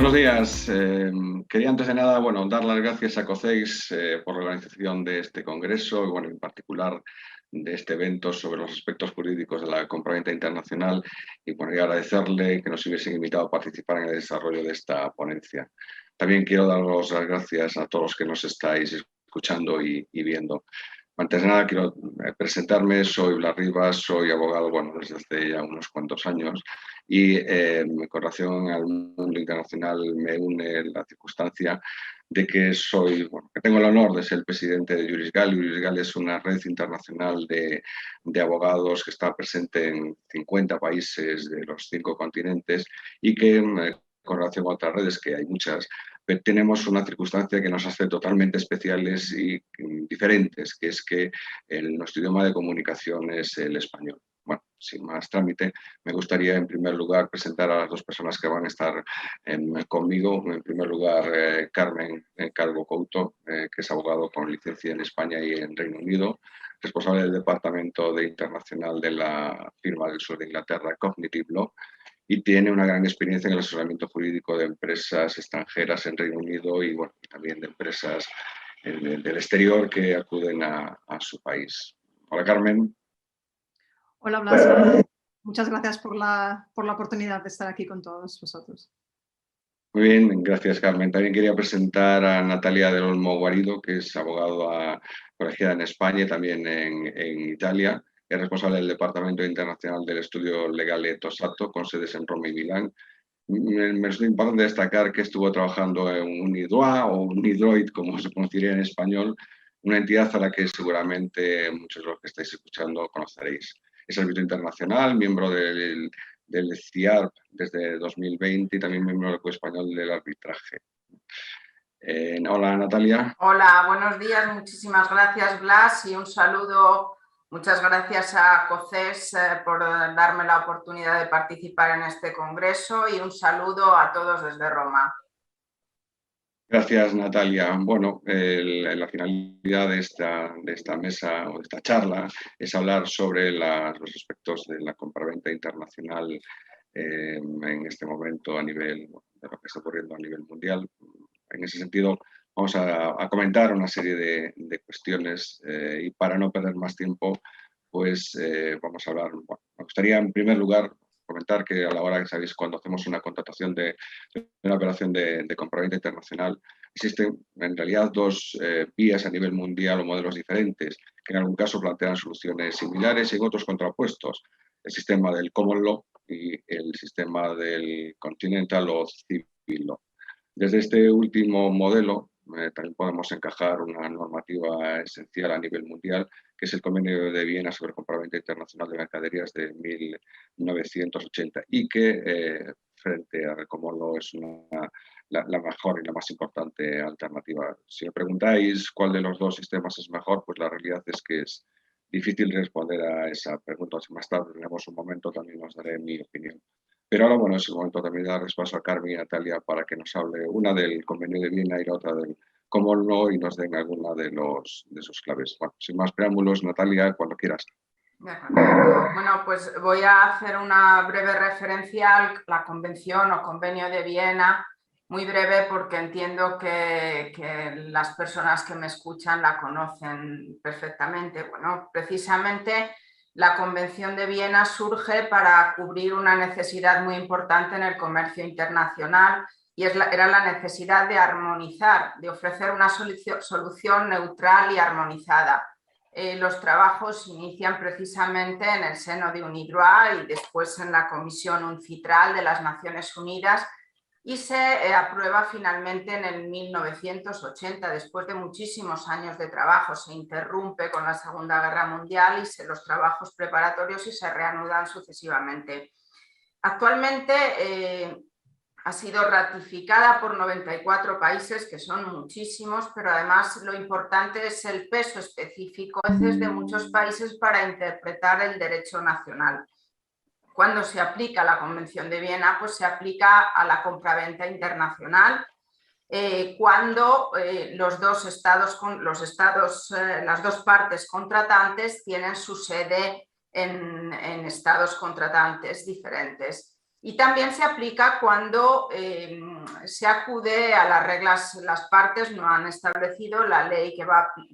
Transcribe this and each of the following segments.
Buenos días. Quería antes de nada, dar las gracias a COCEIS por la organización de este congreso y, en particular de este evento sobre los aspectos jurídicos de la compraventa internacional y, y agradecerle que nos hubiesen invitado a participar en el desarrollo de esta ponencia. También quiero daros las gracias a todos los que nos estáis escuchando y viendo. Antes de nada quiero presentarme, soy Blas Rivas, soy abogado desde hace ya unos cuantos años y con relación al mundo internacional me une la circunstancia de que que tengo el honor de ser el presidente de Jurisgal. Jurisgal es una red internacional de abogados que está presente en 50 países de los 5 continentes y que con relación a otras redes, que hay muchas, tenemos una circunstancia que nos hace totalmente especiales y diferentes, que es que nuestro idioma de comunicación es el español. Bueno, sin más trámite, me gustaría en primer lugar presentar a las 2 personas que van a estar conmigo. En primer lugar, Carmen Calvo Couto, que es abogado con licencia en España y en Reino Unido, responsable del Departamento de Internacional de la firma del sur de Inglaterra, Cognitive Law, y tiene una gran experiencia en el asesoramiento jurídico de empresas extranjeras en Reino Unido y también de empresas del exterior que acuden a su país. Hola, Carmen. Hola, Blas. Muchas gracias por la oportunidad de estar aquí con todos vosotros. Muy bien, gracias, Carmen. También quería presentar a Natalia del Olmo Guarido, que es abogada colegiada en España y también en Italia. Es responsable del Departamento Internacional del Estudio Legale Tosato, con sedes en Roma y Milán. Me es importante destacar que estuvo trabajando en UniDroit o UniDroit, como se pronunciaría en español, una entidad a la que seguramente muchos de los que estáis escuchando conoceréis. Es árbitro internacional, miembro del CIARP desde 2020 y también miembro del Club Español del Arbitraje. Hola, Natalia. Hola, buenos días. Muchísimas gracias, Blas, y un saludo. Muchas gracias a COCES por darme la oportunidad de participar en este congreso y un saludo a todos desde Roma. Gracias, Natalia. La finalidad de esta mesa o de esta charla es hablar sobre los aspectos de la compraventa internacional en este momento a nivel de lo que está ocurriendo a nivel mundial. En ese sentido, vamos a comentar una serie de cuestiones y para no perder más tiempo, vamos a hablar. Me gustaría en primer lugar comentar que a la hora que sabéis, cuando hacemos una contratación de una operación de compraventa internacional, existen en realidad 2 vías a nivel mundial o modelos diferentes, que en algún caso plantean soluciones similares y en otros contrapuestos. El sistema del Common Law y el sistema del Continental o Civil Law. Desde este último modelo también podemos encajar una normativa esencial a nivel mundial, que es el Convenio de Viena sobre compraventa internacional de mercaderías de 1980 y que frente al Common Law es la mejor y la más importante alternativa. Si me preguntáis cuál de los 2 sistemas es mejor, pues la realidad es que es difícil responder a esa pregunta. Si más tarde tenemos un momento, también os daré mi opinión. Pero ahora, es el momento también de dar espacio a Carmen y Natalia para que nos hable una del Convenio de Viena y la otra del Common Law y nos den alguna de sus claves. Sin más preámbulos, Natalia, cuando quieras. Bueno, pues voy a hacer una breve referencia a la Convención o Convenio de Viena, muy breve porque entiendo que las personas que me escuchan la conocen perfectamente. Bueno, precisamente la Convención de Viena surge para cubrir una necesidad muy importante en el comercio internacional y era la necesidad de armonizar, de ofrecer una solución neutral y armonizada. Los trabajos inician precisamente en el seno de UniDroit y después en la Comisión UNCITRAL de las Naciones Unidas y se aprueba finalmente en el 1980, después de muchísimos años de trabajo. Se interrumpe con la Segunda Guerra Mundial y los trabajos preparatorios y se reanudan sucesivamente. Actualmente ha sido ratificada por 94 países, que son muchísimos, pero además lo importante es el peso específico a veces de muchos países para interpretar el derecho nacional. Cuando se aplica la Convención de Viena, pues se aplica a la compraventa internacional cuando las 2 partes contratantes tienen su sede en estados contratantes diferentes. Y también se aplica cuando se acude a las reglas, las partes no han establecido la ley que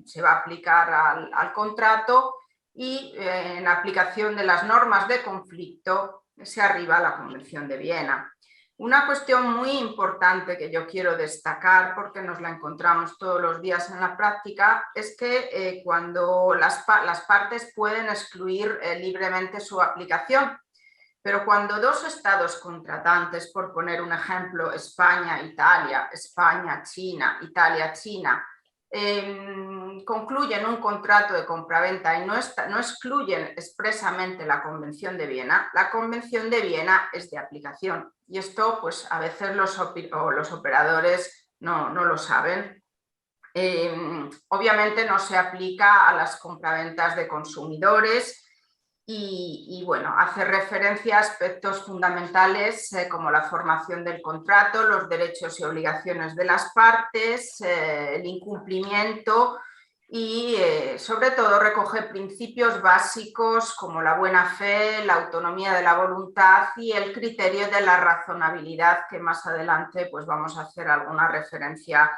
se va a aplicar al contrato y en aplicación de las normas de conflicto se arriba a la Convención de Viena. Una cuestión muy importante que yo quiero destacar, porque nos la encontramos todos los días en la práctica, es que cuando las partes pueden excluir libremente su aplicación, pero cuando dos estados contratantes, por poner un ejemplo, España-Italia, España-China, Italia-China, concluyen un contrato de compraventa y no excluyen expresamente la Convención de Viena, la Convención de Viena es de aplicación. Y esto, pues, a veces los operadores no lo saben. Obviamente no se aplica a las compraventas de consumidores y bueno, hace referencia a aspectos fundamentales como la formación del contrato, los derechos y obligaciones de las partes, el incumplimiento y sobre todo recoge principios básicos como la buena fe, la autonomía de la voluntad y el criterio de la razonabilidad, que más adelante pues vamos a hacer alguna referencia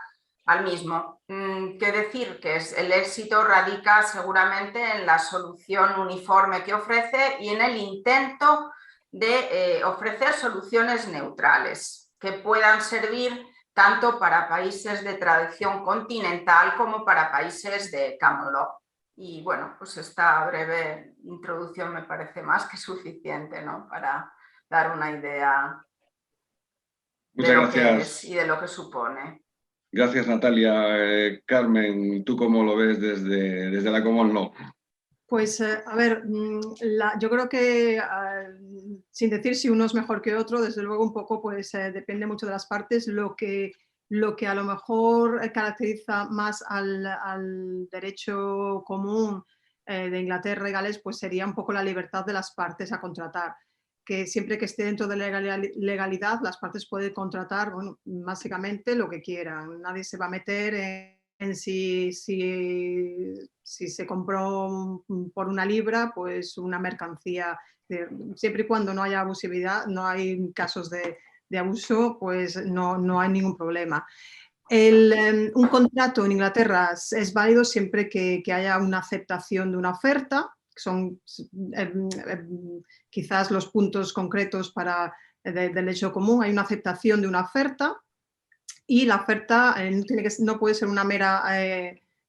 al mismo. ¿Qué decir? Que el éxito radica seguramente en la solución uniforme que ofrece y en el intento de ofrecer soluciones neutrales que puedan servir tanto para países de tradición continental como para países de common law. Y bueno, pues esta breve introducción me parece más que suficiente, ¿no?, para dar una idea de lo que es y de lo que supone. Gracias, Natalia. Carmen, ¿tú cómo lo ves desde la Common Law? Pues a ver, yo creo que sin decir si uno es mejor que otro, desde luego un poco pues depende mucho de las partes. Lo que a lo mejor caracteriza más al derecho común de Inglaterra y Gales pues sería un poco la libertad de las partes a contratar, que siempre que esté dentro de la legalidad las partes pueden contratar, bueno, básicamente lo que quieran. Nadie se va a meter en si se compró por una libra, pues una mercancía, siempre y cuando no haya abusividad, no hay casos de abuso, pues no hay ningún problema. Un contrato en Inglaterra es válido siempre que haya una aceptación de una oferta. Son quizás los puntos concretos del derecho común. Hay una aceptación de una oferta y la oferta no puede ser una mera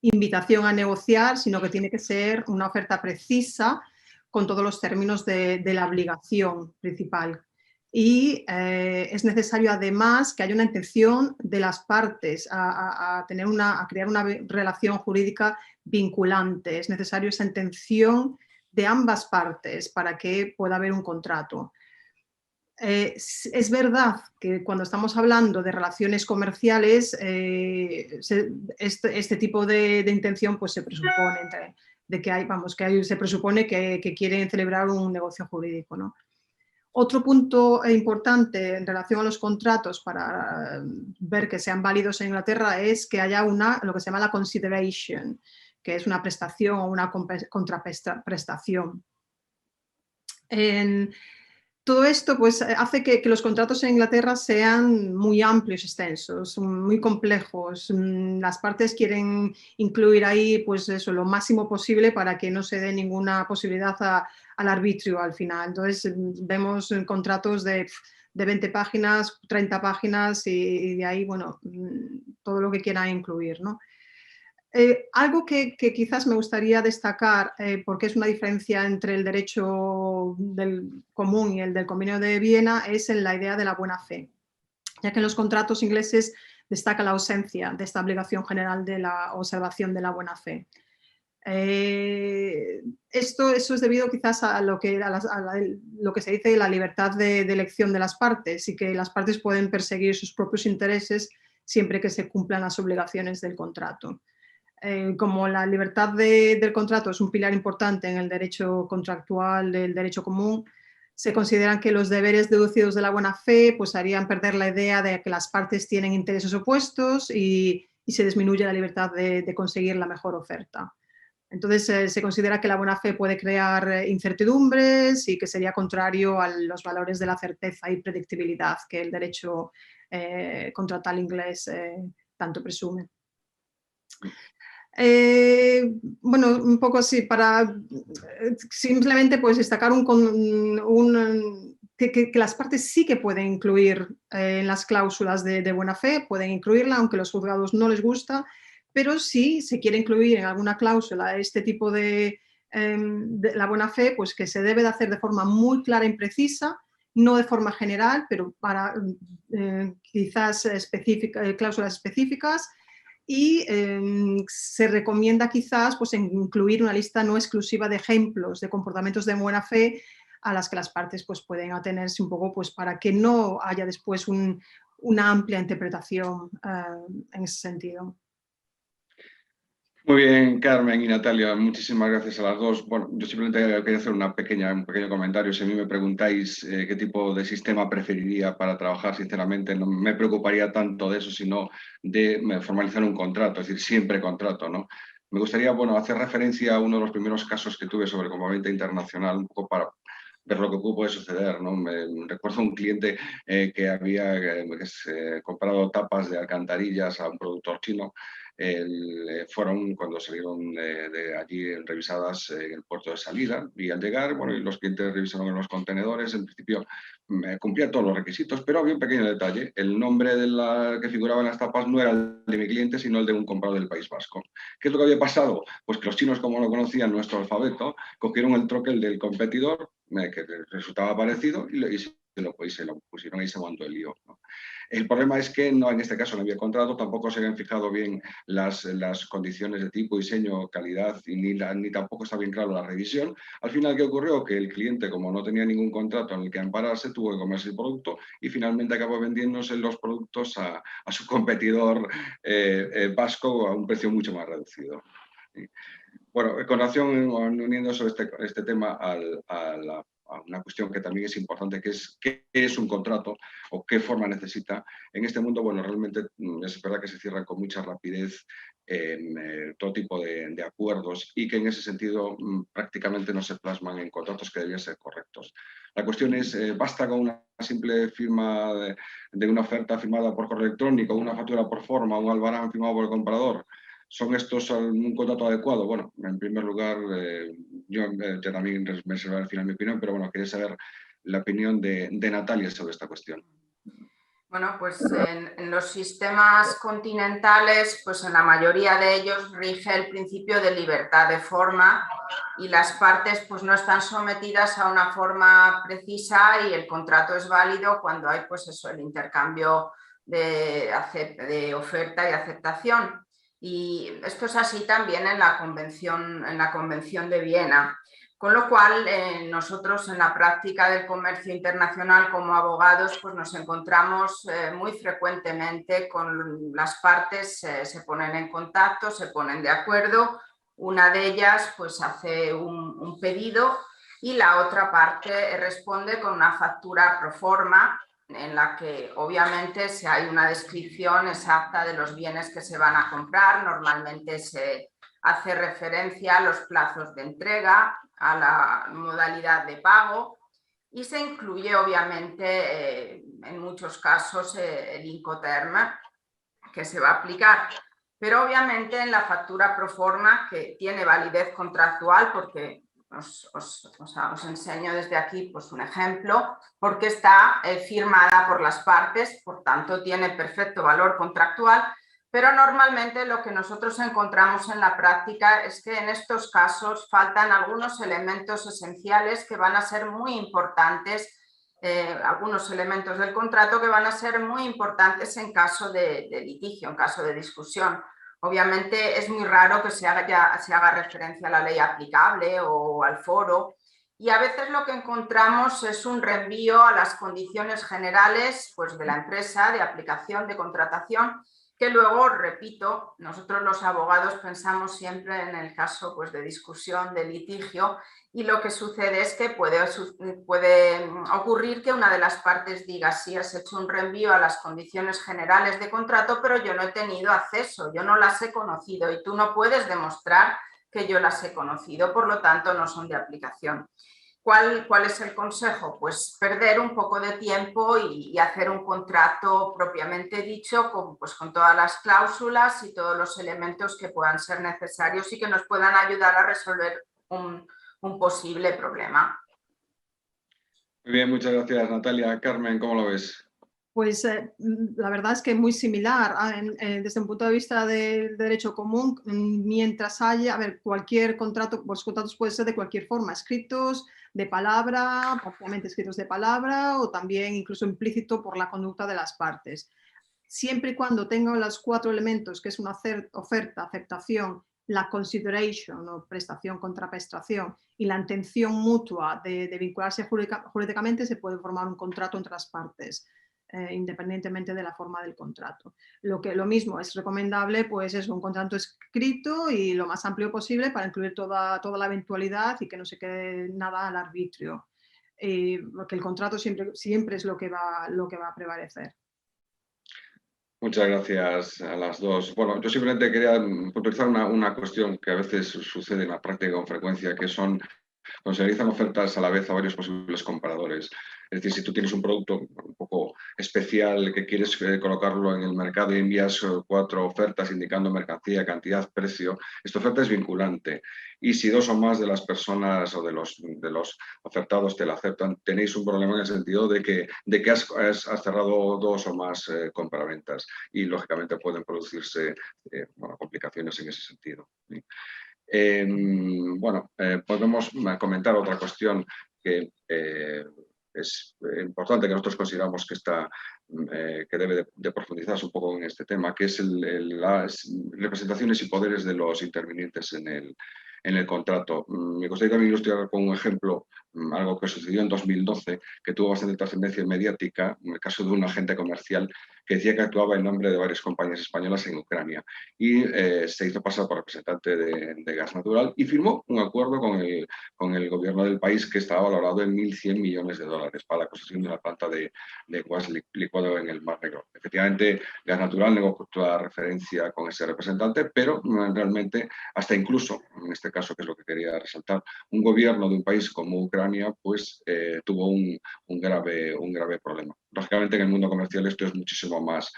invitación a negociar, sino que tiene que ser una oferta precisa con todos los términos de la obligación principal. Y es necesario además que haya una intención de las partes a crear una relación jurídica vinculante. Es necesario esa intención de ambas partes para que pueda haber un contrato. Es verdad que cuando estamos hablando de relaciones comerciales, este tipo de intención pues se presupone se presupone que quieren celebrar un negocio jurídico, ¿no? Otro punto importante en relación a los contratos para ver que sean válidos en Inglaterra es que haya lo que se llama la consideration, que es una prestación o una contraprestación. Todo esto pues, hace que los contratos en Inglaterra sean muy amplios, extensos, muy complejos. Las partes quieren incluir ahí pues eso, lo máximo posible para que no se dé ninguna posibilidad al arbitrio al final. Entonces vemos contratos de 20 páginas, 30 páginas y de ahí, bueno, todo lo que quieran incluir, ¿no? Algo que quizás me gustaría destacar, porque es una diferencia entre el derecho del común y el del Convenio de Viena, es en la idea de la buena fe, ya que en los contratos ingleses destaca la ausencia de esta obligación general de la observación de la buena fe. Eso es debido quizás a lo que se dice la libertad de elección de las partes y que las partes pueden perseguir sus propios intereses siempre que se cumplan las obligaciones del contrato. Como la libertad del contrato es un pilar importante en el derecho contractual del derecho común, se consideran que los deberes deducidos de la buena fe pues, harían perder la idea de que las partes tienen intereses opuestos y se disminuye la libertad de conseguir la mejor oferta. Entonces se considera que la buena fe puede crear incertidumbres y que sería contrario a los valores de la certeza y predictibilidad que el derecho contractual inglés tanto presume. Bueno, un poco así, para simplemente pues destacar que las partes sí que pueden incluir en las cláusulas de buena fe, pueden incluirla, aunque a los juzgados no les gusta, pero si se quiere incluir en alguna cláusula este tipo de la buena fe, pues que se debe de hacer de forma muy clara y precisa, no de forma general, pero para quizás cláusulas específicas, y se recomienda quizás pues, incluir una lista no exclusiva de ejemplos de comportamientos de buena fe a las que las partes pues, pueden atenerse un poco pues, para que no haya después una amplia interpretación en ese sentido. Muy bien, Carmen y Natalia, muchísimas gracias a las dos. Bueno, yo simplemente quería hacer un pequeño comentario. Si a mí me preguntáis qué tipo de sistema preferiría para trabajar, sinceramente no me preocuparía tanto de eso, sino de formalizar un contrato, es decir, siempre contrato, ¿no? Me gustaría, bueno, hacer referencia a uno de los primeros casos que tuve sobre compraventa internacional, un poco para ver lo que puede suceder, ¿no? Me recuerdo un cliente que había comprado tapas de alcantarillas a un productor chino. Fueron cuando salieron de allí revisadas en el puerto de salida, y al llegar, bueno, y los clientes revisaron en los contenedores, en principio cumplía todos los requisitos, pero había un pequeño detalle: el nombre que figuraba en las tapas no era el de mi cliente, sino el de un comprador del País Vasco. ¿Qué es lo que había pasado? Pues que los chinos, como no conocían nuestro alfabeto, cogieron el troquel del competidor, que resultaba parecido, y se lo pusieron y se montó el lío, ¿no? El problema es que en este caso no había contrato, tampoco se habían fijado bien las condiciones de tipo, diseño, calidad, y ni tampoco está bien claro la revisión. Al final, ¿qué ocurrió? Que el cliente, como no tenía ningún contrato en el que ampararse, tuvo que comerse el producto y finalmente acabó vendiéndose los productos a su competidor vasco a un precio mucho más reducido. Bueno, con relación, uniendo sobre este tema a una cuestión que también es importante, que es qué es un contrato o qué forma necesita. En este mundo, bueno, realmente es verdad que se cierran con mucha rapidez todo tipo de acuerdos, y que en ese sentido prácticamente no se plasman en contratos que deberían ser correctos. La cuestión es, ¿basta con una simple firma de una oferta firmada por correo electrónico, una factura por forma, un albarán firmado por el comprador? ¿Son estos un contrato adecuado? Bueno, en primer lugar, yo también me reservaré al final mi opinión, pero bueno, quería saber la opinión de Natalia sobre esta cuestión. Bueno, pues en los sistemas continentales, pues en la mayoría de ellos rige el principio de libertad de forma, y las partes pues no están sometidas a una forma precisa, y el contrato es válido cuando hay pues eso, el intercambio de oferta y aceptación. Y esto es así también en la Convención de Viena. Con lo cual, nosotros en la práctica del comercio internacional como abogados, pues nos encontramos muy frecuentemente con las partes, se ponen en contacto, se ponen de acuerdo, una de ellas pues hace un pedido y la otra parte responde con una factura pro forma, en la que obviamente si hay una descripción exacta de los bienes que se van a comprar, normalmente se hace referencia a los plazos de entrega, a la modalidad de pago, y se incluye obviamente en muchos casos el Incoterm que se va a aplicar. Pero obviamente en la factura pro forma, que tiene validez contractual, porque os enseño desde aquí pues un ejemplo, porque está firmada por las partes, por tanto tiene perfecto valor contractual, pero normalmente lo que nosotros encontramos en la práctica es que en estos casos faltan algunos elementos esenciales que van a ser muy importantes, algunos elementos del contrato que van a ser muy importantes en caso de litigio, en caso de discusión. Obviamente es muy raro que se haga referencia a la ley aplicable o al foro, y a veces lo que encontramos es un reenvío a las condiciones generales pues, de la empresa, de aplicación, de contratación, que luego, repito, nosotros los abogados pensamos siempre en el caso pues, de discusión, de litigio, y lo que sucede es que puede ocurrir que una de las partes diga: sí, has hecho un reenvío a las condiciones generales de contrato, pero yo no he tenido acceso, yo no las he conocido, y tú no puedes demostrar que yo las he conocido, por lo tanto no son de aplicación. ¿Cuál es el consejo? Pues perder un poco de tiempo y hacer un contrato propiamente dicho con todas las cláusulas y todos los elementos que puedan ser necesarios y que nos puedan ayudar a resolver un posible problema. Muy bien, muchas gracias, Natalia. Carmen, ¿cómo lo ves? Pues la verdad es que muy similar. Desde un punto de vista del derecho común, mientras haya, cualquier contrato, los contratos pueden ser de cualquier forma, escritos, de palabra, parcialmente escritos de palabra o también incluso implícito por la conducta de las partes. Siempre y cuando tenga los 4 elementos, que es una oferta, aceptación, la consideration o prestación contra prestación y la intención mutua de vincularse jurídicamente, se puede formar un contrato entre las partes. Independientemente de la forma del contrato. Lo mismo es recomendable, pues es un contrato escrito y lo más amplio posible para incluir toda la eventualidad y que no se quede nada al arbitrio. Porque el contrato siempre es lo que va a prevalecer. Muchas gracias a las dos. Bueno, yo simplemente quería puntualizar una cuestión que a veces sucede en la práctica con frecuencia, que son cuando se realizan ofertas a la vez a varios posibles compradores. Es decir, si tú tienes un producto un poco especial que quieres colocarlo en el mercado y envías 4 ofertas indicando mercancía, cantidad, precio, esta oferta es vinculante. Y si 2 o más de las personas o de los ofertados te la aceptan, tenéis un problema en el sentido de que has cerrado 2 o más compraventas y, lógicamente, pueden producirse complicaciones en ese sentido. Podemos comentar otra cuestión que es importante, que nosotros consideramos que debe de profundizarse un poco en este tema, que es las representaciones y poderes de los intervinientes en el contrato. Me gustaría también ilustrar con un ejemplo algo que sucedió en 2012, que tuvo bastante trascendencia mediática, en el caso de un agente comercial que decía que actuaba en nombre de varias compañías españolas en Ucrania y se hizo pasar por representante de gas natural y firmó un acuerdo con el gobierno del país que estaba valorado en 1.100 millones de dólares para la construcción de una planta de gas licuado en el Mar Negro. Efectivamente, Gas Natural negó toda referencia con ese representante, pero realmente, hasta incluso, en este caso, que es lo que quería resaltar, un gobierno de un país como Ucrania pues tuvo un grave problema. Lógicamente, en el mundo comercial esto es muchísimo más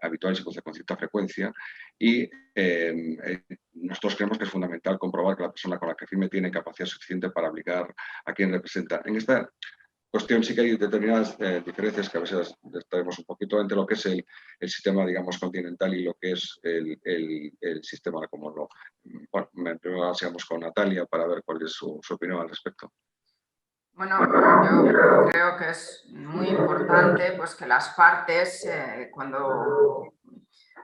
habitual y se produce con cierta frecuencia y nosotros creemos que es fundamental comprobar que la persona con la que firme tiene capacidad suficiente para obligar a quien representa. En esta cuestión sí que hay determinadas diferencias que a veces traemos un poquito entre lo que es el sistema, digamos, continental y lo que es el sistema como lo... Bueno, primero sigamos con Natalia para ver cuál es su opinión al respecto. Bueno, yo creo que es muy importante pues, que las partes, cuando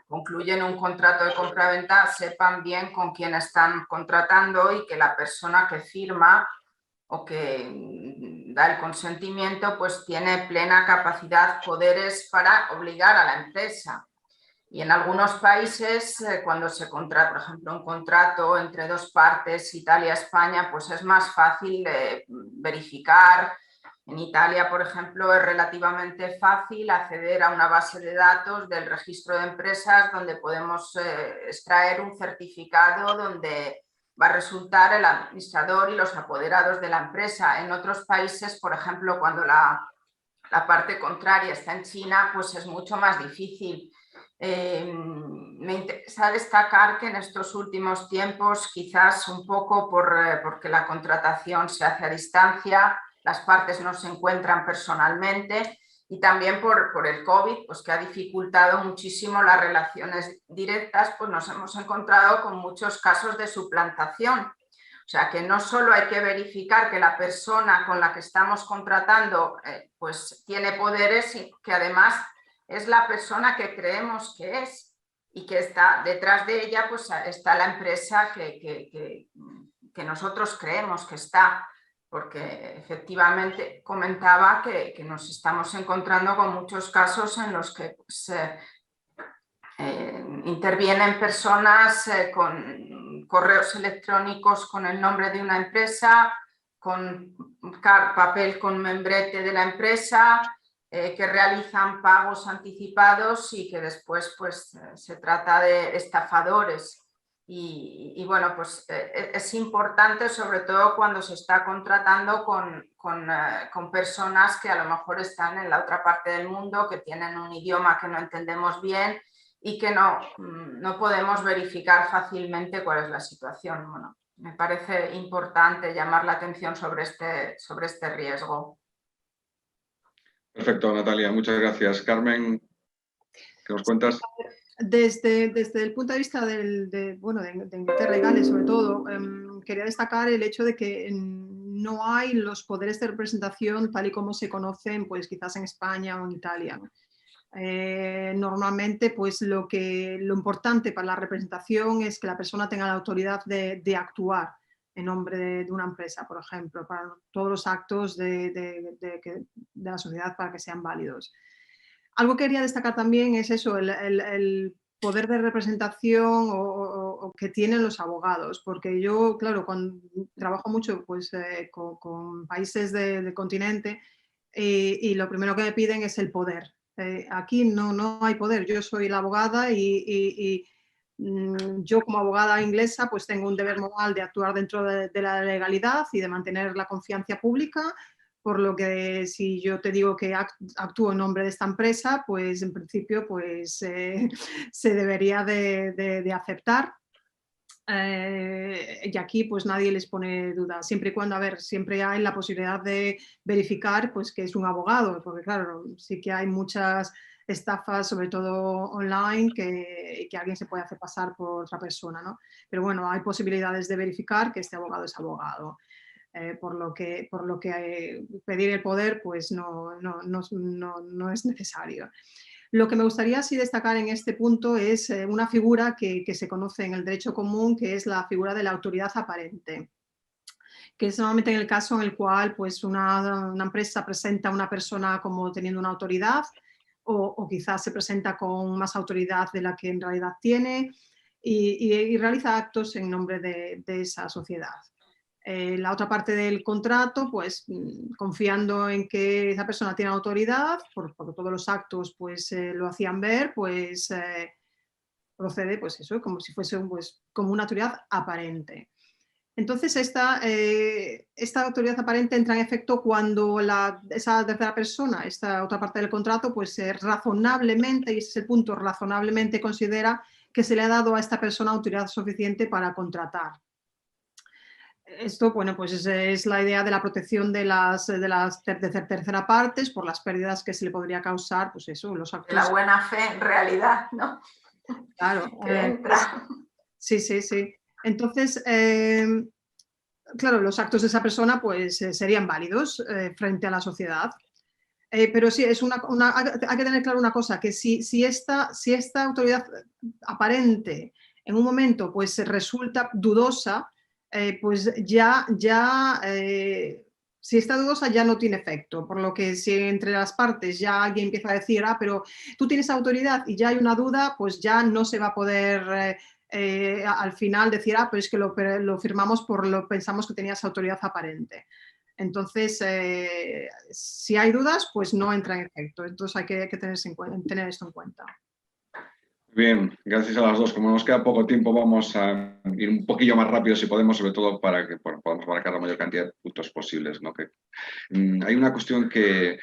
concluyen un contrato de compraventa, sepan bien con quién están contratando y que la persona que firma o que da el consentimiento pues tiene plena capacidad, poderes para obligar a la empresa. Y en algunos países, cuando se contrata, por ejemplo, un contrato entre 2 partes, Italia-España, pues es más fácil verificar. En Italia, por ejemplo, es relativamente fácil acceder a una base de datos del registro de empresas donde podemos extraer un certificado donde va a resultar el administrador y los apoderados de la empresa. En otros países, por ejemplo, cuando la parte contraria está en China, pues es mucho más difícil. Me interesa destacar que en estos últimos tiempos, quizás un poco porque la contratación se hace a distancia, las partes no se encuentran personalmente y también por el COVID, pues que ha dificultado muchísimo las relaciones directas, pues nos hemos encontrado con muchos casos de suplantación. O sea, que no solo hay que verificar que la persona con la que estamos contratando pues tiene poderes, sino que además es la persona que creemos que es y que está detrás de ella, pues está la empresa que nosotros creemos que está, porque efectivamente comentaba que nos estamos encontrando con muchos casos en los que pues, intervienen personas con correos electrónicos con el nombre de una empresa, con papel con membrete de la empresa, que realizan pagos anticipados y que después pues, se trata de estafadores. Y bueno, pues es importante, sobre todo cuando se está contratando con personas que a lo mejor están en la otra parte del mundo, que tienen un idioma que no entendemos bien y que no podemos verificar fácilmente cuál es la situación. Bueno, me parece importante llamar la atención sobre este riesgo. Perfecto, Natalia, muchas gracias. Carmen, ¿qué nos cuentas? Desde el punto de vista de Inglaterra y Gales, sobre todo, quería destacar el hecho de que no hay los poderes de representación tal y como se conocen, pues quizás en España o en Italia, ¿no? Normalmente, pues lo importante para la representación es que la persona tenga la autoridad de actuar en nombre de una empresa, por ejemplo, para todos los actos de la sociedad para que sean válidos. Algo que quería destacar también es eso, el poder de representación o que tienen los abogados, porque yo, claro, cuando trabajo mucho pues, con países del continente y lo primero que me piden es el poder. Aquí no hay poder, yo soy la abogada y yo como abogada inglesa pues tengo un deber moral de actuar dentro de la legalidad y de mantener la confianza pública, por lo que si yo te digo que actúo en nombre de esta empresa, pues en principio pues, se debería de aceptar. Y aquí pues nadie les pone duda, siempre y cuando, a ver, siempre hay la posibilidad de verificar pues que es un abogado, porque claro, sí que hay muchas estafas, sobre todo online, que alguien se puede hacer pasar por otra persona, ¿no? Pero bueno, hay posibilidades de verificar que este abogado es abogado. Por lo que pedir el poder pues no es necesario. Lo que me gustaría sí destacar en este punto es una figura que se conoce en el derecho común, que es la figura de la autoridad aparente, que es normalmente en el caso en el cual pues, una empresa presenta a una persona como teniendo una autoridad o quizás se presenta con más autoridad de la que en realidad tiene y realiza actos en nombre de esa sociedad. La otra parte del contrato, pues confiando en que esa persona tiene autoridad, porque todos los actos pues, lo hacían ver, pues procede pues eso, como si fuese como una autoridad aparente. Entonces, esta autoridad aparente entra en efecto cuando esa tercera persona, esta otra parte del contrato, pues razonablemente, y ese es el punto, razonablemente considera que se le ha dado a esta persona autoridad suficiente para contratar. Esto, bueno, pues es la idea de la protección de tercera partes por las pérdidas que se le podría causar, pues eso, los actos. De la buena fe en realidad, ¿no? Claro. Que entra. Sí. Entonces, claro, los actos de esa persona pues serían válidos frente a la sociedad. Pero sí, hay que tener claro una cosa, que si esta autoridad aparente en un momento pues resulta dudosa, pues si está dudosa ya no tiene efecto, por lo que si entre las partes ya alguien empieza a decir, pero tú tienes autoridad y ya hay una duda, pues ya no se va a poder al final decir, pero es que lo firmamos pensamos que tenías autoridad aparente. Entonces, si hay dudas, pues no entra en efecto. Entonces hay que tener esto en cuenta. Bien, gracias a las dos. Como nos queda poco tiempo, vamos a ir un poquillo más rápido si podemos, sobre todo para que podamos abarcar la mayor cantidad de puntos posibles, ¿no? Hay una cuestión que,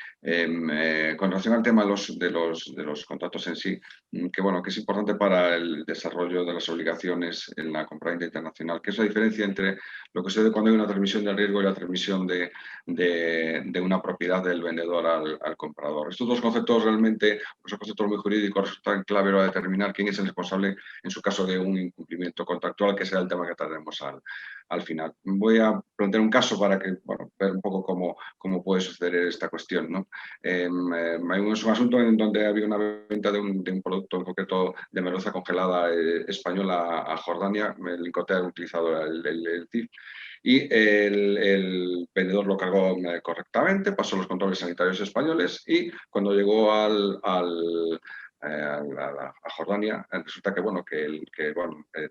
con relación al tema de los contratos en sí, que es importante para el desarrollo de las obligaciones en la compraventa internacional, que es la diferencia entre lo que sucede cuando hay una transmisión de riesgo y la transmisión de una propiedad del vendedor al comprador. Estos dos conceptos realmente son conceptos muy jurídicos, resultan clave para determinar quién es el responsable en su caso de un incumplimiento contractual, que será el tema que trataremos al final. Voy a plantear un caso para que ver un poco cómo puede suceder esta cuestión, ¿no? Hay un asunto en donde había una venta de un producto en concreto de merluza congelada española a Jordania. El Incoterm ha utilizado el CIF y el vendedor lo cargó correctamente, pasó los controles sanitarios españoles y cuando llegó a Jordania, resulta que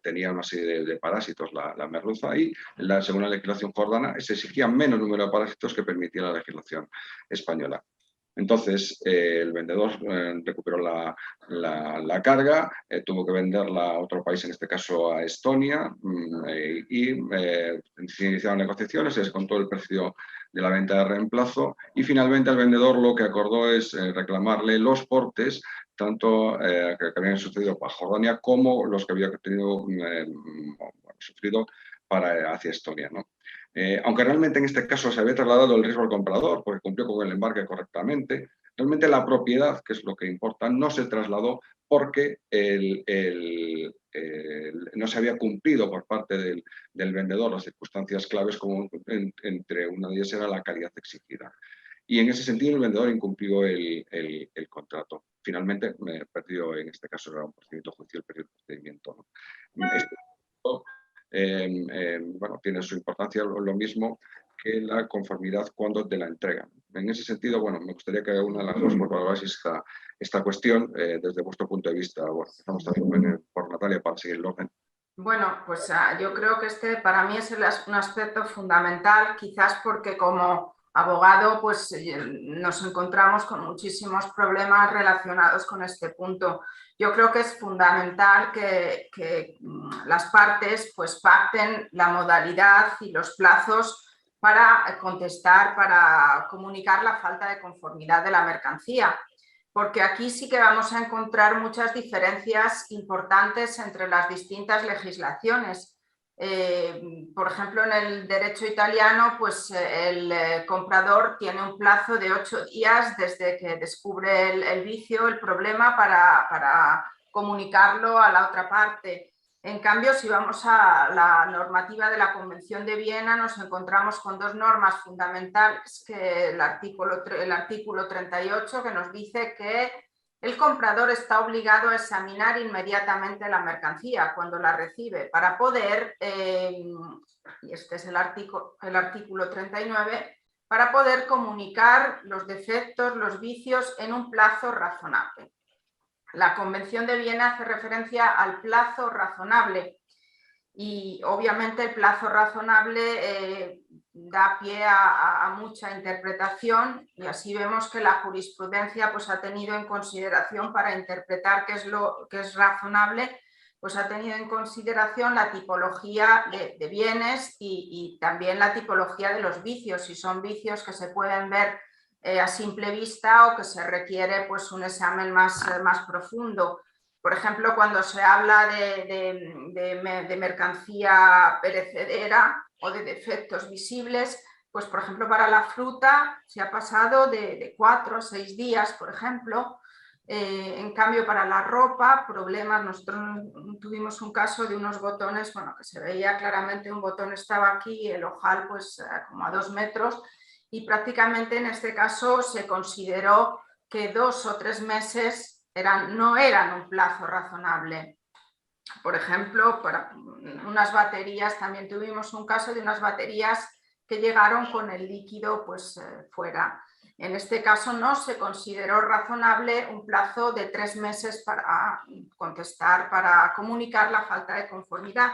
tenía una serie de parásitos la merluza y según la legislación jordana se exigía menos número de parásitos que permitía la legislación española. Entonces, el vendedor recuperó la carga, tuvo que venderla a otro país, en este caso a Estonia, y se iniciaron negociaciones, se descontó el precio de la venta de reemplazo y finalmente el vendedor lo que acordó es reclamarle los portes, tanto que habían sucedido para Jordania como los que había sufrido hacia Estonia, ¿no? Aunque realmente en este caso se había trasladado el riesgo al comprador porque cumplió con el embarque correctamente, realmente la propiedad, que es lo que importa, no se trasladó porque no se había cumplido por parte del vendedor las circunstancias claves, como entre una de ellas era la calidad exigida. Y en ese sentido el vendedor incumplió el contrato. Finalmente perdió, en este caso era un procedimiento judicial, perdió el procedimiento, ¿no? Bueno, tiene su importancia lo mismo que la conformidad cuando te la entregan. En ese sentido, bueno, me gustaría que una de las dos valoráis esta cuestión desde vuestro punto de vista. Bueno, estamos también por Natalia para seguir el orden. Bueno, pues yo creo que este para mí es un aspecto fundamental, quizás porque como abogado pues nos encontramos con muchísimos problemas relacionados con este punto. Yo creo que es fundamental que las partes pues pacten la modalidad y los plazos para contestar, para comunicar la falta de conformidad de la mercancía. Porque aquí sí que vamos a encontrar muchas diferencias importantes entre las distintas legislaciones. Por ejemplo, en el derecho italiano, pues el comprador tiene un plazo de 8 días desde que descubre el vicio, el problema, para comunicarlo a la otra parte. En cambio, si vamos a la normativa de la Convención de Viena, nos encontramos con dos normas fundamentales, que el artículo 38, que nos dice que el comprador está obligado a examinar inmediatamente la mercancía cuando la recibe para poder, y este es el artículo 39, para poder comunicar los defectos, los vicios en un plazo razonable. La Convención de Viena hace referencia al plazo razonable y obviamente el plazo razonable da pie a mucha interpretación y así vemos que la jurisprudencia pues, ha tenido en consideración para interpretar qué es razonable, pues ha tenido en consideración la tipología de bienes y también la tipología de los vicios, si son vicios que se pueden ver a simple vista o que se requiere pues, un examen más profundo. Por ejemplo, cuando se habla de mercancía perecedera o de defectos visibles, pues por ejemplo para la fruta se ha pasado de 4 a 6 días, por ejemplo. En cambio para la ropa, problemas, nosotros tuvimos un caso de unos botones, bueno, que se veía claramente un botón estaba aquí y el ojal pues como a 2 metros, y prácticamente en este caso se consideró que 2 o 3 meses no eran un plazo razonable. Por ejemplo, para unas baterías, también tuvimos un caso de unas baterías que llegaron con el líquido pues, fuera. En este caso no se consideró razonable un plazo de 3 meses para contestar, para comunicar la falta de conformidad.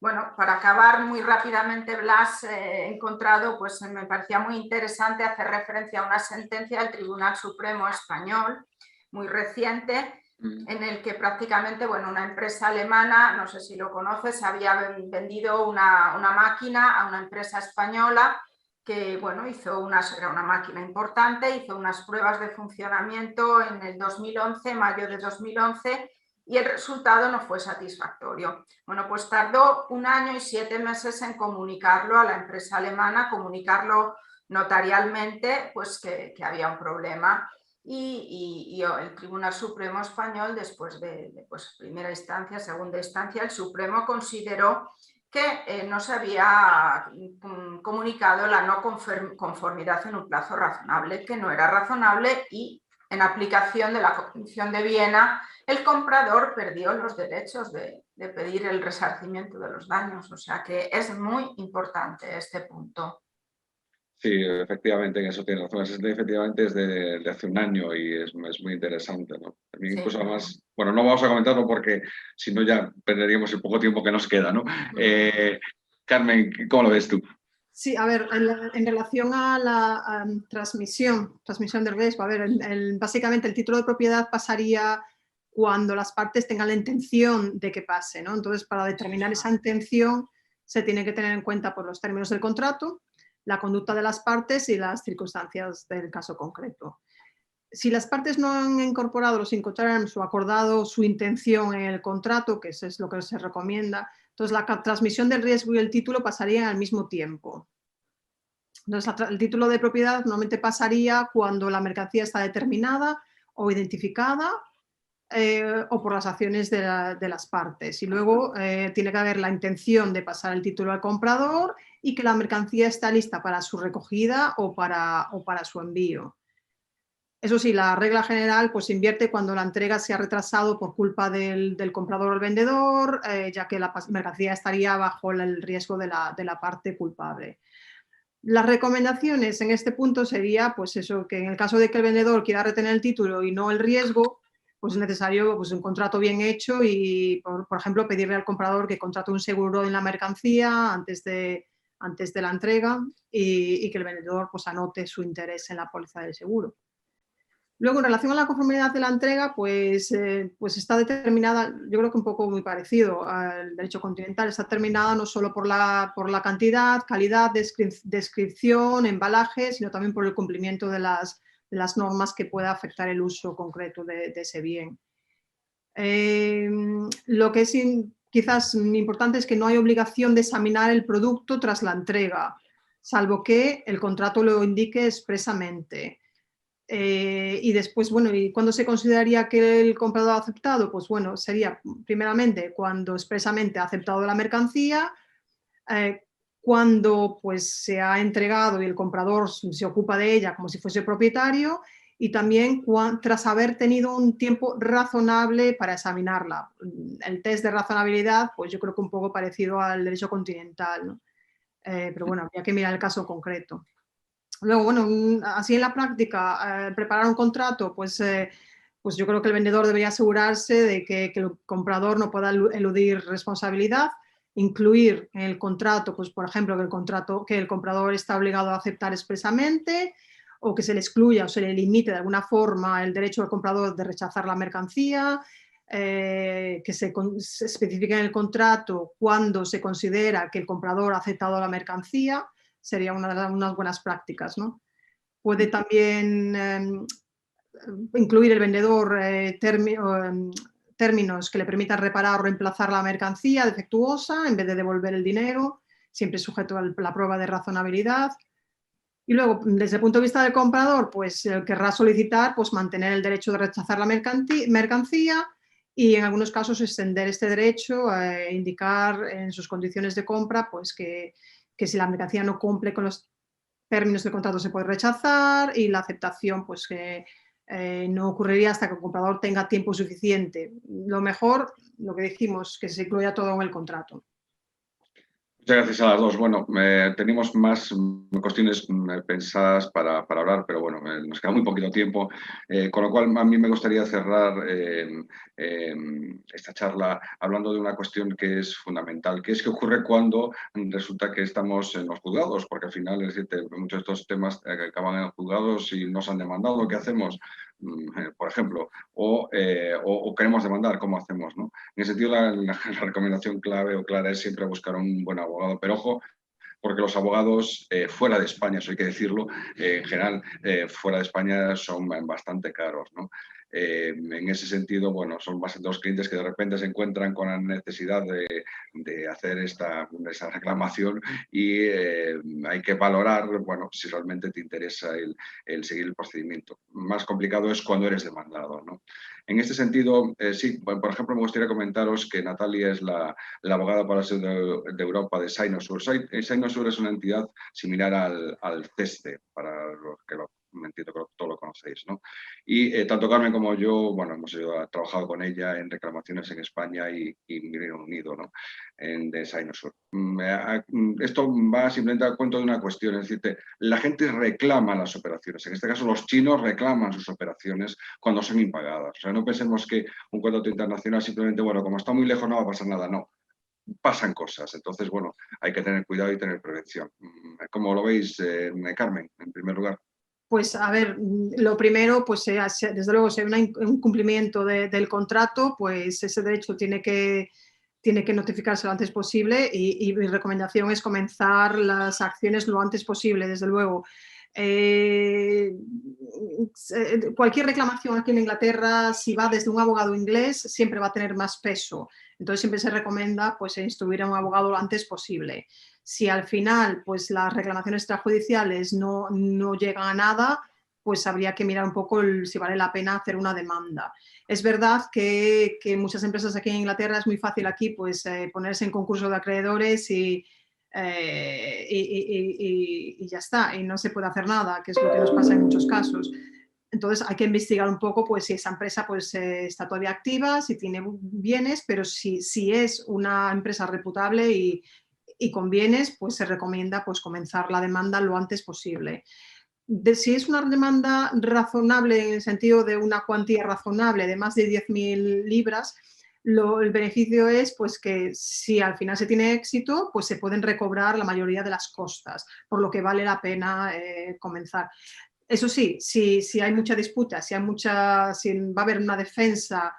Bueno, para acabar muy rápidamente, Blas, he encontrado, pues me parecía muy interesante hacer referencia a una sentencia del Tribunal Supremo Español, muy reciente, en el que prácticamente, bueno, una empresa alemana, no sé si lo conoces, había vendido una máquina a una empresa española que, bueno, era una máquina importante, hizo unas pruebas de funcionamiento en el 2011, mayo de 2011, y el resultado no fue satisfactorio. Bueno, pues tardó 1 año y 7 meses en comunicarlo a la empresa alemana, comunicarlo notarialmente, pues que había un problema. Y el Tribunal Supremo Español, después de pues, primera instancia, segunda instancia, el Supremo consideró que no se había comunicado la no conformidad en un plazo razonable, que no era razonable, y en aplicación de la Convención de Viena, el comprador perdió los derechos de pedir el resarcimiento de los daños. O sea que es muy importante este punto. Sí, efectivamente, en eso tiene razón. Efectivamente es de hace 1 año y es muy interesante, ¿no? También Sí. incluso además, bueno, no vamos a comentarlo porque si no ya perderíamos el poco tiempo que nos queda, ¿no? Carmen, ¿cómo lo ves tú? Sí, a ver, en relación a la transmisión del riesgo, a ver, básicamente el título de propiedad pasaría cuando las partes tengan la intención de que pase, ¿no? Entonces, para determinar esa intención se tiene que tener en cuenta por los términos del contrato, la conducta de las partes y las circunstancias del caso concreto. Si las partes no han incorporado los Incoterms o acordado su intención en el contrato, que eso es lo que se recomienda, entonces la transmisión del riesgo y el título pasarían al mismo tiempo. Entonces el título de propiedad normalmente pasaría cuando la mercancía está determinada o identificada o por las acciones de las partes. Y luego tiene que haber la intención de pasar el título al comprador y que la mercancía está lista para su recogida o para su envío. Eso sí, la regla general pues invierte cuando la entrega se ha retrasado por culpa del comprador o el vendedor, ya que la mercancía estaría bajo el riesgo de la parte culpable. Las recomendaciones en este punto sería pues eso, que en el caso de que el vendedor quiera retener el título y no el riesgo, pues es necesario pues, un contrato bien hecho y, por ejemplo, pedirle al comprador que contrate un seguro en la mercancía antes de la entrega y que el vendedor pues, anote su interés en la póliza del seguro. Luego, en relación a la conformidad de la entrega, pues está determinada, yo creo que un poco muy parecido al derecho continental, está determinada no solo por la cantidad, calidad, descripción, embalaje, sino también por el cumplimiento de las normas que pueda afectar el uso concreto de ese bien. Lo que es quizás importante es que no hay obligación de examinar el producto tras la entrega, salvo que el contrato lo indique expresamente. Y después, bueno, ¿y cuándo se consideraría que el comprador ha aceptado? Pues bueno, sería primeramente cuando expresamente ha aceptado la mercancía, cuando pues se ha entregado y el comprador se ocupa de ella como si fuese propietario y también tras haber tenido un tiempo razonable para examinarla. El test de razonabilidad, pues yo creo que un poco parecido al derecho continental, ¿no? Pero bueno, habría que mirar el caso concreto. Luego, bueno, así en la práctica, preparar un contrato, pues yo creo que el vendedor debería asegurarse de que el comprador no pueda eludir responsabilidad, incluir en el contrato, pues por ejemplo, que el comprador está obligado a aceptar expresamente o que se le excluya o se le limite de alguna forma el derecho del comprador de rechazar la mercancía, que se especifique en el contrato cuando se considera que el comprador ha aceptado la mercancía. Sería unas buenas prácticas, ¿no? Puede también incluir el vendedor términos que le permitan reparar o reemplazar la mercancía defectuosa en vez de devolver el dinero, siempre sujeto a la prueba de razonabilidad. Y luego, desde el punto de vista del comprador, pues querrá solicitar pues, mantener el derecho de rechazar la mercancía y en algunos casos extender este derecho a indicar en sus condiciones de compra pues, que si la mercancía no cumple con los términos del contrato se puede rechazar y la aceptación pues que no ocurriría hasta que el comprador tenga tiempo suficiente. Lo mejor, lo que dijimos, que se incluya todo en el contrato. Muchas gracias a las dos. Bueno, tenemos más cuestiones pensadas para hablar, pero bueno, nos queda muy poquito tiempo, con lo cual a mí me gustaría cerrar esta charla hablando de una cuestión que es fundamental, que es qué ocurre cuando resulta que estamos en los juzgados, porque al final muchos de estos temas acaban en juzgados y nos han demandado. ¿Qué hacemos? Por ejemplo, o queremos demandar, ¿cómo hacemos? ¿No? En ese sentido, la recomendación clave o clara es siempre buscar un buen abogado, pero ojo, porque los abogados fuera de España, eso hay que decirlo, en general fuera de España son bastante caros, ¿no? En ese sentido, bueno, son bastante los clientes que de repente se encuentran con la necesidad de hacer esa reclamación y hay que valorar, bueno, si realmente te interesa el seguir el procedimiento. Más complicado es cuando eres demandado, ¿no? En este sentido, sí, por ejemplo, me gustaría comentaros que Natalia es la abogada para el sur de Europa de Sinosure. Sinosure es una entidad similar al CESCE, para los que entiendo que todos lo conocéis, ¿no? Y tanto Carmen como yo, bueno, hemos trabajado con ella en reclamaciones en España y Reino Unido, ¿no? De Sinosure. Esto va simplemente a cuento de una cuestión, es decir, la gente reclama las operaciones. En este caso, los chinos reclaman sus operaciones cuando son impagadas. O sea, no pensemos que un contrato internacional simplemente, bueno, como está muy lejos no va a pasar nada, no. pasan cosas. Entonces, bueno, hay que tener cuidado y tener prevención. ¿Cómo lo veis, Carmen, en primer lugar? Pues a ver, lo primero, pues desde luego, si hay un incumplimiento del contrato, pues ese derecho tiene que notificarse lo antes posible y mi recomendación es comenzar las acciones lo antes posible, desde luego. Cualquier reclamación aquí en Inglaterra, si va desde un abogado inglés, siempre va a tener más peso. Entonces siempre se recomienda pues, instruir a un abogado lo antes posible. Si al final pues, las reclamaciones extrajudiciales no llegan a nada, pues habría que mirar un poco si vale la pena hacer una demanda. Es verdad que muchas empresas aquí en Inglaterra es muy fácil aquí pues, ponerse en concurso de acreedores y ya está, y no se puede hacer nada, que es lo que nos pasa en muchos casos. Entonces hay que investigar un poco pues, si esa empresa pues, está todavía activa, si tiene bienes, pero si es una empresa reputable y con bienes, pues se recomienda pues, comenzar la demanda lo antes posible. Si es una demanda razonable en el sentido de una cuantía razonable de más de 10.000 libras, el beneficio es pues, que si al final se tiene éxito, pues se pueden recobrar la mayoría de las costas, por lo que vale la pena comenzar. Eso sí, si hay mucha disputa, si va a haber una defensa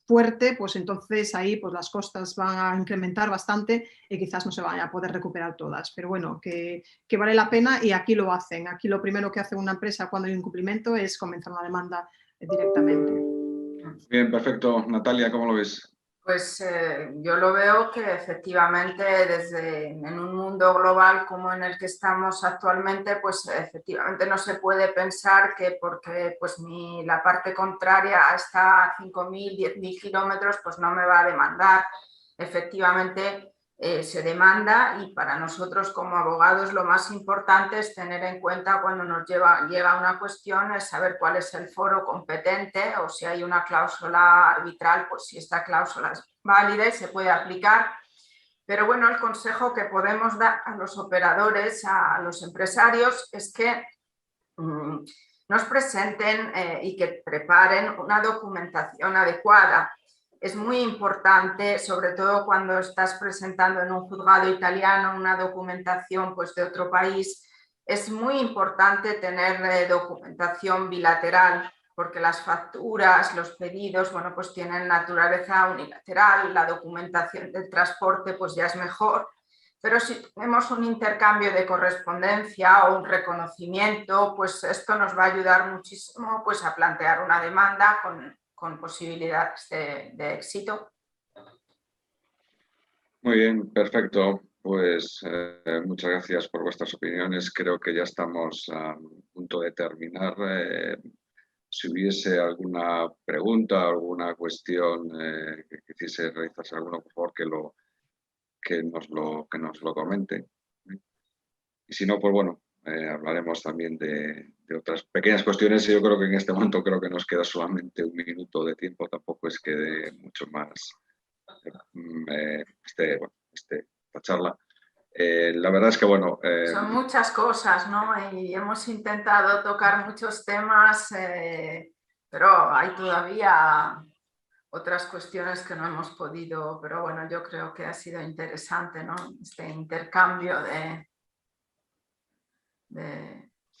fuerte, pues entonces ahí pues las costas van a incrementar bastante y quizás no se vayan a poder recuperar todas. Pero bueno, que vale la pena y aquí lo hacen. Aquí lo primero que hace una empresa cuando hay un incumplimiento es comenzar una demanda directamente. Bien, perfecto. Natalia, ¿cómo lo ves? Pues yo lo veo que efectivamente en un mundo global como en el que estamos actualmente, pues efectivamente no se puede pensar que porque pues la parte contraria está a 5.000, 10.000 kilómetros, pues no me va a demandar. Efectivamente se demanda y para nosotros como abogados lo más importante es tener en cuenta cuando nos llega una cuestión, es saber cuál es el foro competente o si hay una cláusula arbitral, pues si esta cláusula es válida y se puede aplicar. Pero bueno, el consejo que podemos dar a los operadores, a los empresarios, es que nos presenten y que preparen una documentación adecuada. Es muy importante, sobre todo cuando estás presentando en un juzgado italiano una documentación pues, de otro país, es muy importante tener documentación bilateral, porque las facturas, los pedidos, bueno, pues tienen naturaleza unilateral, la documentación del transporte pues ya es mejor. Pero si tenemos un intercambio de correspondencia o un reconocimiento, pues esto nos va a ayudar muchísimo pues, a plantear una demanda con posibilidades de éxito. Muy bien, perfecto. Pues muchas gracias por vuestras opiniones. Creo que ya estamos a punto de terminar. Si hubiese alguna pregunta, alguna cuestión que quisiese realizarse alguno, por favor, que nos lo comente. Y si no, pues bueno, hablaremos también de otras pequeñas cuestiones. Yo creo que en este momento creo que nos queda solamente un minuto de tiempo, tampoco es que de mucho más esta charla. La verdad es que, bueno... Son muchas cosas, ¿no? Y hemos intentado tocar muchos temas, pero hay todavía otras cuestiones que no hemos podido, pero bueno, yo creo que ha sido interesante, ¿no? Este intercambio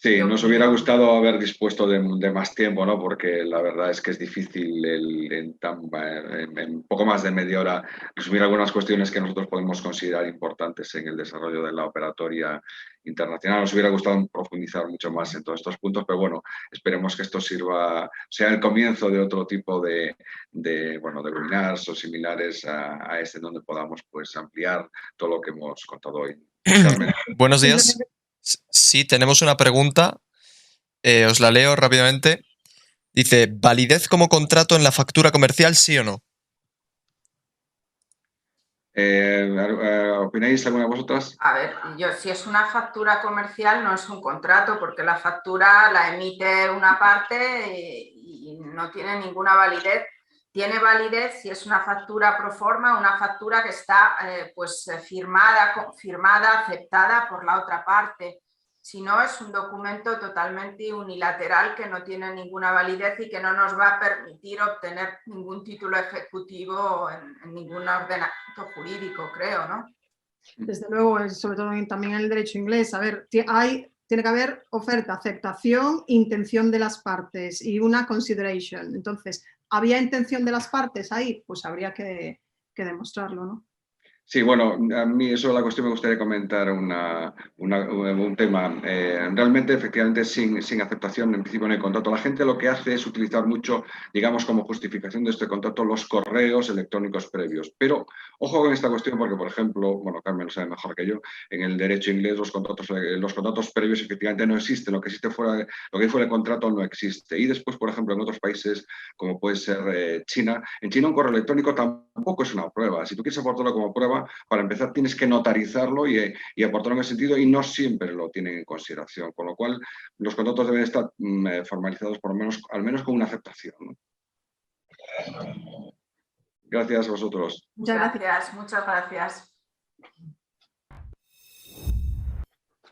Sí, nos hubiera gustado haber dispuesto de más tiempo, ¿no? Porque la verdad es que es difícil en poco más de media hora resumir algunas cuestiones que nosotros podemos considerar importantes en el desarrollo de la operatoria internacional. Nos hubiera gustado profundizar mucho más en todos estos puntos, pero bueno, esperemos que esto sea el comienzo de otro tipo de webinars o similares a este, donde podamos pues ampliar todo lo que hemos contado hoy. Carmen. Buenos días. Sí, tenemos una pregunta. Os la leo rápidamente. Dice, ¿validez como contrato en la factura comercial, sí o no? ¿Opináis alguna de vosotras? A ver, si es una factura comercial no es un contrato, porque la factura la emite una parte y no tiene ninguna validez. Tiene validez si es una factura pro forma, una factura que está firmada, aceptada por la otra parte. Si no, es un documento totalmente unilateral que no tiene ninguna validez y que no nos va a permitir obtener ningún título ejecutivo en ningún ordenamiento jurídico, creo, ¿no? Desde luego, sobre todo también en el derecho inglés, a ver, tiene que haber oferta, aceptación, intención de las partes y una consideration. Entonces, ¿había intención de las partes ahí? Pues habría que demostrarlo, ¿no? Sí, bueno, a mí eso es la cuestión, me gustaría comentar un tema. Realmente, efectivamente, sin aceptación, en principio, en el contrato. La gente lo que hace es utilizar mucho, digamos, como justificación de este contrato, los correos electrónicos previos. Pero, ojo con esta cuestión, porque, por ejemplo, bueno, Carmen lo sabe mejor que yo, en el derecho inglés los contratos previos efectivamente no existen. Lo que existe fuera el contrato no existe. Y después, por ejemplo, en otros países, como puede ser China, en China un correo electrónico tampoco es una prueba. Si tú quieres aportarlo como prueba, para empezar tienes que notarizarlo y aportarlo en ese sentido, y no siempre lo tienen en consideración, con lo cual los contratos deben estar formalizados al menos con una aceptación, ¿no? Gracias a vosotros. Muchas gracias.